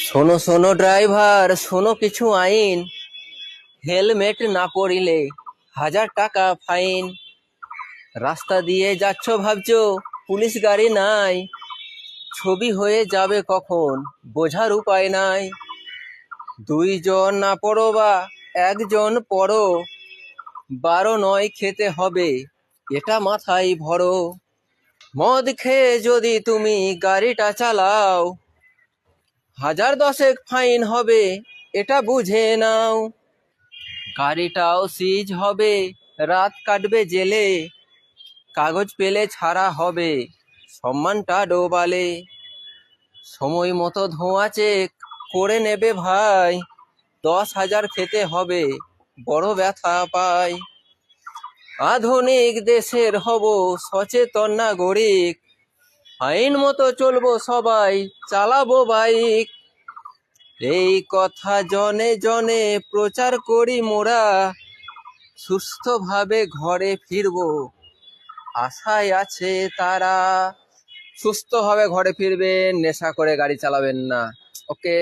শোনো শোনো ড্রাইভার, শোনো কিছু আইন। হেলমেট না পরিলে 1000 টাকা ফাইন। রাস্তা দিয়ে যাচ্ছ ভাবছো পুলিশ গাড়ি নাই, ছবি হয়ে যাবে কখন বোঝার উপায় নাই। 2 জন না পড়ো বা 1 জন পড়ো, 12 নয় খেতে হবে, এটা মাথায় ভরো। মদ খেয়ে যদি তুমি গাড়িটা চালাও, 1010 ফাইন হবে, এটা বুঝে নাও। গাড়িটাও সিজ হবে, রাত কাটবে জেলে, কাগজ পেলে ছাড়া হবে, সম্মানটা ডোবালে। সময় মতো ধোঁয়া চেক করে নেবে ভাই, 10,000 খেতে হবে, বড় ব্যথা পাই। আধুনিক দেশের হব সচেতন নাগরিক, আইন মতো চলবো সবাই, চালাবো বাইক। এই কথা জনে জনে প্রচার করি মোরা, সুস্থভাবে ঘরে ফিরবো আশায় আছে তারা। সুস্থভাবে ঘরে ফিরবেন, নেশা করে গাড়ি চালাবেন না। ওকে।